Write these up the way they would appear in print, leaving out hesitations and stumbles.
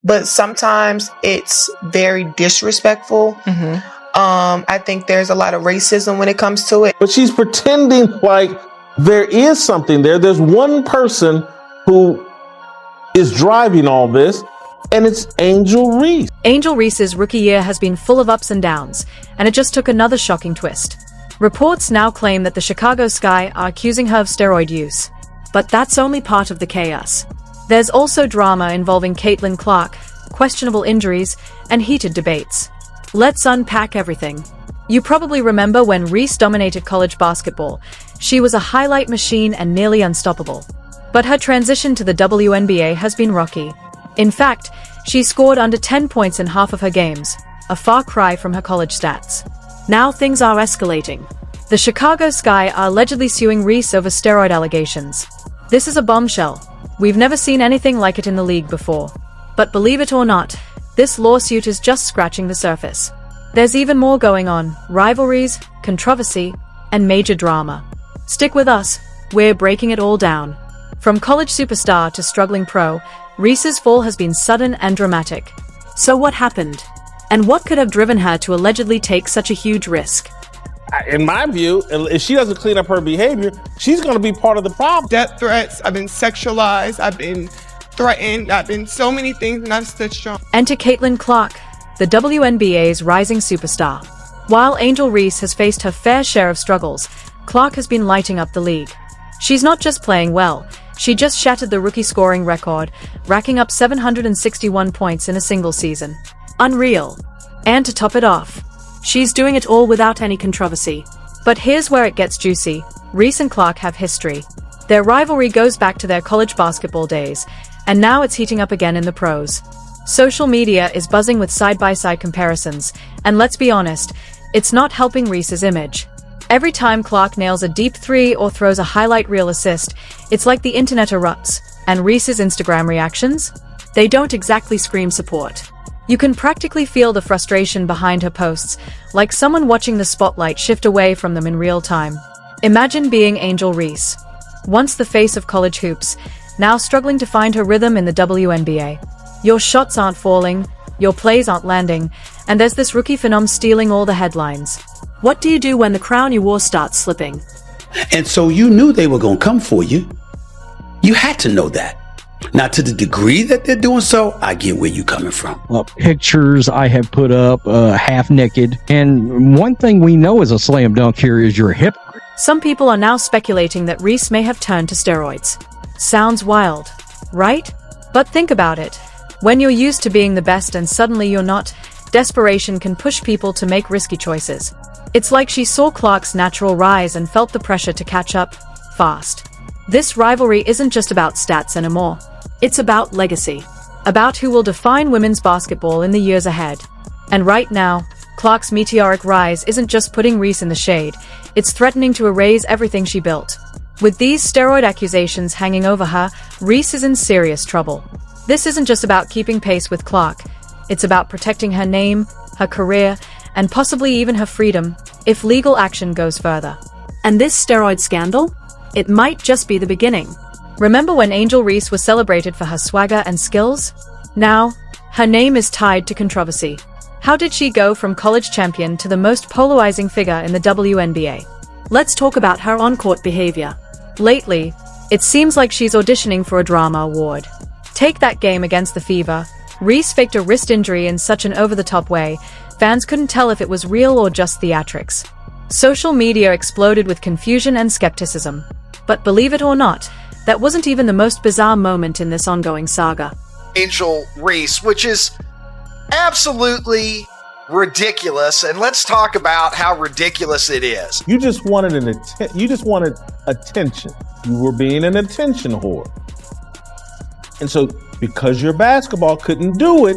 but sometimes it's very disrespectful. I think there's a lot of racism when it comes to it. But she's pretending like there is something there. There's one person who is driving all this, and it's Angel Reese. Angel Reese's rookie year has been full of ups and downs, and it just took another shocking twist. Reports now claim that the Chicago Sky are accusing her of steroid use. But that's only part of the chaos. There's also drama involving Caitlin Clark, questionable injuries, and heated debates. Let's unpack everything. You probably remember when Reese dominated college basketball. She was a highlight machine and nearly unstoppable. But her transition to the WNBA has been rocky. In fact, she scored under 10 points in half of her games, a far cry from her college stats. Now things are escalating. The Chicago Sky are allegedly suing Reese over steroid allegations. This is a bombshell. We've never seen anything like it in the league before. But believe it or not, this lawsuit is just scratching the surface. There's even more going on: rivalries, controversy, and major drama. Stick with us, we're breaking it all down. From college superstar to struggling pro, Reese's fall has been sudden and dramatic. So what happened? And what could have driven her to allegedly take such a huge risk? In my view, if she doesn't clean up her behavior, she's going to be part of the problem. Death threats, I've been sexualized, I've been threatened, I've been so many things, and I've stood strong. Enter Caitlin Clark, the WNBA's rising superstar. While Angel Reese has faced her fair share of struggles, Clark has been lighting up the league. She's not just playing well, she just shattered the rookie scoring record, racking up 761 points in a single season. Unreal. And to top it off, she's doing it all without any controversy. But here's where it gets juicy. Reese and Clark have history. Their rivalry goes back to their college basketball days, and now it's heating up again in the pros. Social media is buzzing with side-by-side comparisons, and let's be honest, it's not helping Reese's image. Every time Clark nails a deep three or throws a highlight reel assist, it's like the internet erupts. And Reese's Instagram reactions? They don't exactly scream support. You can practically feel the frustration behind her posts, like someone watching the spotlight shift away from them in real time. Imagine being Angel Reese, once the face of college hoops, now struggling to find her rhythm in the WNBA. Your shots aren't falling, your plays aren't landing, and there's this rookie phenom stealing all the headlines. What do you do when the crown you wore starts slipping? And so you knew they were going to come for you. You had to know that. Now, to the degree that they're doing so, I get where you're coming from. Pictures I have put up half naked. And one thing we know is a slam dunk here is your hip. Some people are now speculating that Reese may have turned to steroids. Sounds wild, right? But think about it. When you're used to being the best and suddenly you're not, desperation can push people to make risky choices. It's like she saw Clark's natural rise and felt the pressure to catch up fast. This rivalry isn't just about stats anymore. It's about legacy. About who will define women's basketball in the years ahead. And right now, Clark's meteoric rise isn't just putting Reese in the shade, it's threatening to erase everything she built. With these steroid accusations hanging over her, Reese is in serious trouble. This isn't just about keeping pace with Clark. It's about protecting her name, her career, and possibly even her freedom, if legal action goes further. And this steroid scandal? It might just be the beginning. Remember when Angel Reese was celebrated for her swagger and skills? Now, her name is tied to controversy. How did she go from college champion to the most polarizing figure in the WNBA? Let's talk about her on-court behavior. Lately, it seems like she's auditioning for a drama award. Take that game against the Fever. Reese faked a wrist injury in such an over-the-top way, fans couldn't tell if it was real or just theatrics. Social media exploded with confusion and skepticism. But believe it or not, that wasn't even the most bizarre moment in this ongoing saga. Angel Reese, which is absolutely ridiculous, and let's talk about how ridiculous it is. You just wanted attention. You were being an attention whore. And so because your basketball couldn't do it,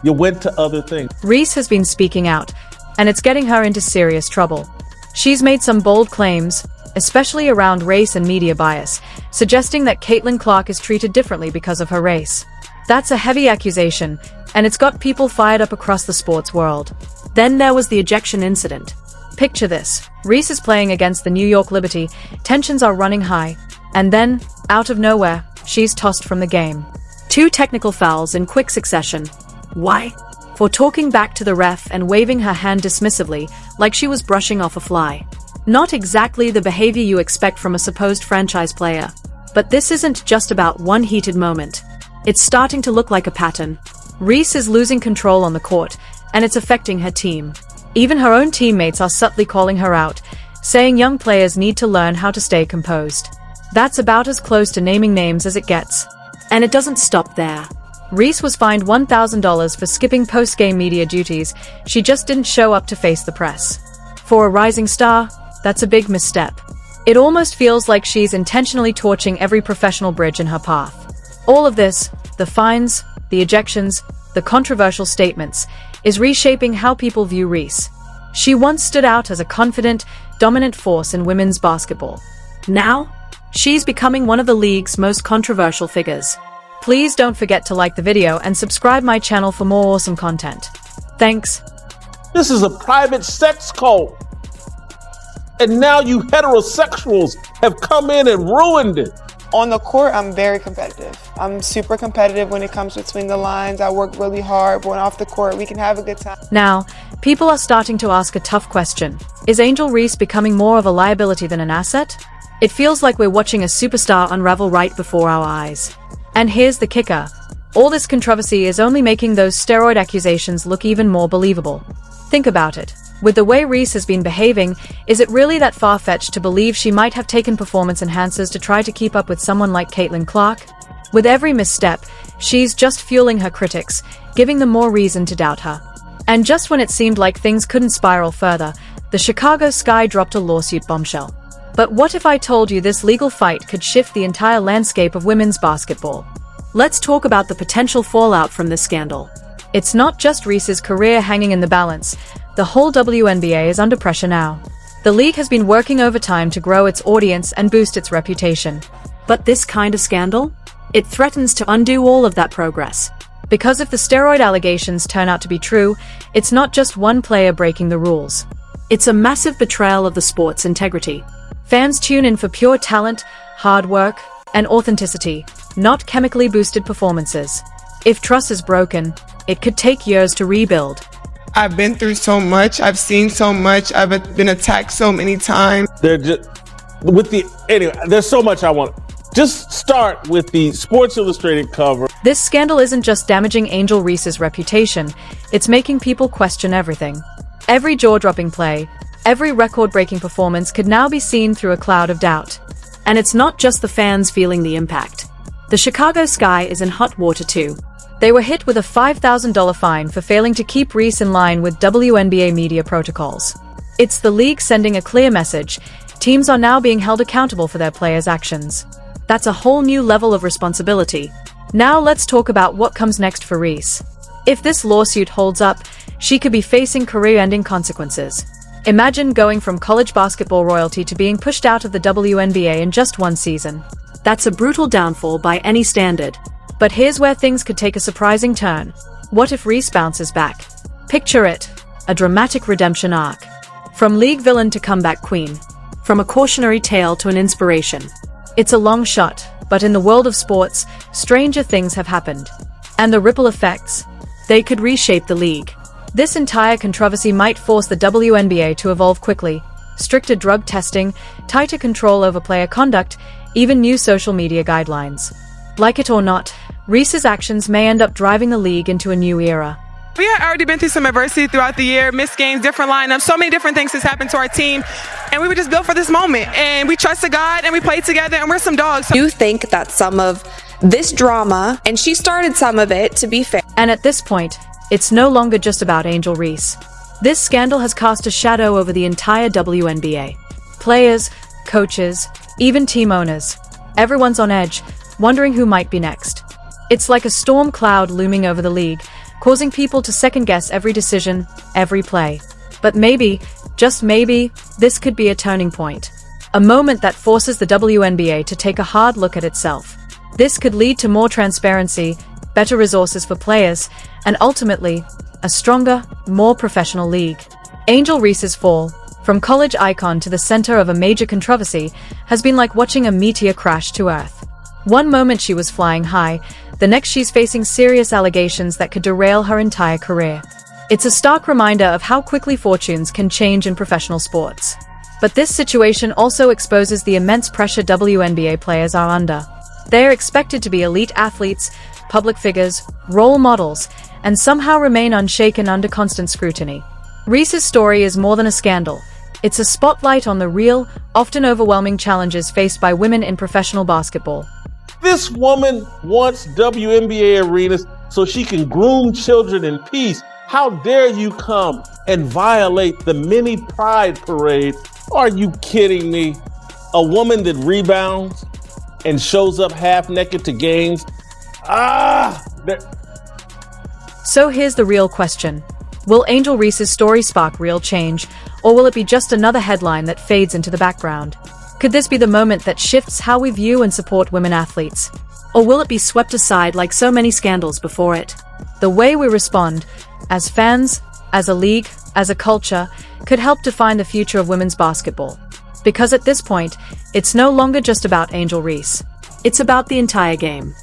you went to other things. Reese has been speaking out, and it's getting her into serious trouble. She's made some bold claims, especially around race and media bias, suggesting that Caitlin Clark is treated differently because of her race. That's a heavy accusation, and it's got people fired up across the sports world. Then there was the ejection incident. Picture this. Reese is playing against the New York Liberty, tensions are running high, and then, out of nowhere, she's tossed from the game. 2 technical fouls in quick succession. Why? For talking back to the ref and waving her hand dismissively, like she was brushing off a fly. Not exactly the behavior you expect from a supposed franchise player. But this isn't just about one heated moment. It's starting to look like a pattern. Reese is losing control on the court, and it's affecting her team. Even her own teammates are subtly calling her out, saying young players need to learn how to stay composed. That's about as close to naming names as it gets. And it doesn't stop there. Reese was fined $1,000 for skipping post-game media duties. She just didn't show up to face the press. For a rising star, that's a big misstep. It almost feels like she's intentionally torching every professional bridge in her path. All of this, the fines, the ejections, the controversial statements, is reshaping how people view Reese. She once stood out as a confident, dominant force in women's basketball. Now, she's becoming one of the league's most controversial figures. Please don't forget to like the video and subscribe my channel for more awesome content. Thanks. This is a private sex cult. And now you heterosexuals have come in and ruined it. On the court, I'm very competitive. I'm super competitive when it comes between the lines. I work really hard, but when off the court, we can have a good time. Now, people are starting to ask a tough question. Is Angel Reese becoming more of a liability than an asset? It feels like we're watching a superstar unravel right before our eyes. And here's the kicker. All this controversy is only making those steroid accusations look even more believable. Think about it. With the way Reese has been behaving, is it really that far-fetched to believe she might have taken performance enhancers to try to keep up with someone like Caitlin Clark? With every misstep, she's just fueling her critics, giving them more reason to doubt her. And just when it seemed like things couldn't spiral further, the Chicago Sky dropped a lawsuit bombshell. But what if I told you this legal fight could shift the entire landscape of women's basketball? Let's talk about the potential fallout from this scandal. It's not just Reese's career hanging in the balance. The whole WNBA is under pressure now. The league has been working overtime to grow its audience and boost its reputation. But this kind of scandal? It threatens to undo all of that progress. Because if the steroid allegations turn out to be true, it's not just one player breaking the rules. It's a massive betrayal of the sport's integrity. Fans tune in for pure talent, hard work, and authenticity, not chemically boosted performances. If trust is broken, it could take years to rebuild. I've been through so much. I've seen so much. I've been attacked so many times. There's so much I want. Just start with the Sports Illustrated cover. This scandal isn't just damaging Angel Reese's reputation, it's making people question everything. Every jaw-dropping play, every record-breaking performance could now be seen through a cloud of doubt. And it's not just the fans feeling the impact. The Chicago Sky is in hot water too. They were hit with a $5,000 fine for failing to keep Reese in line with WNBA media protocols. It's the league sending a clear message. Teams are now being held accountable for their players' actions. That's a whole new level of responsibility. Now let's talk about what comes next for Reese. If this lawsuit holds up, she could be facing career-ending consequences. Imagine going from college basketball royalty to being pushed out of the WNBA in just one season. That's a brutal downfall by any standard. But here's where things could take a surprising turn. What if Reese bounces back? Picture it. A dramatic redemption arc. From league villain to comeback queen. From a cautionary tale to an inspiration. It's a long shot, but in the world of sports, stranger things have happened. And the ripple effects? They could reshape the league. This entire controversy might force the WNBA to evolve quickly. Stricter drug testing, tighter control over player conduct, even new social media guidelines. Like it or not, Reese's actions may end up driving the league into a new era. We had already been through some adversity throughout the year, missed games, different lineups, so many different things has happened to our team, and we were just built for this moment, and we trusted God, and we played together, and we're some dogs. I do think that some of this drama, and she started some of it, to be fair. And at this point, it's no longer just about Angel Reese. This scandal has cast a shadow over the entire WNBA. Players, coaches, even team owners. Everyone's on edge, wondering who might be next. It's like a storm cloud looming over the league, causing people to second-guess every decision, every play. But maybe, just maybe, this could be a turning point. A moment that forces the WNBA to take a hard look at itself. This could lead to more transparency, better resources for players, and ultimately, a stronger, more professional league. Angel Reese's fall, from college icon to the center of a major controversy, has been like watching a meteor crash to Earth. One moment she was flying high, The next she's facing serious allegations that could derail her entire career. It's a stark reminder of how quickly fortunes can change in professional sports. But this situation also exposes the immense pressure WNBA players are under. They are expected to be elite athletes, public figures, role models, and somehow remain unshaken under constant scrutiny. Reese's story is more than a scandal. It's a spotlight on the real, often overwhelming challenges faced by women in professional basketball. This woman wants WNBA arenas so she can groom children in peace. How dare you come and violate the mini pride parade? Are you kidding me? A woman that rebounds and shows up half naked to games? So here's the real question. Will Angel Reese's story spark real change, or will it be just another headline that fades into the background? Could this be the moment that shifts how we view and support women athletes? Or will it be swept aside like so many scandals before it? The way we respond, as fans, as a league, as a culture, could help define the future of women's basketball. Because at this point, it's no longer just about Angel Reese. It's about the entire game.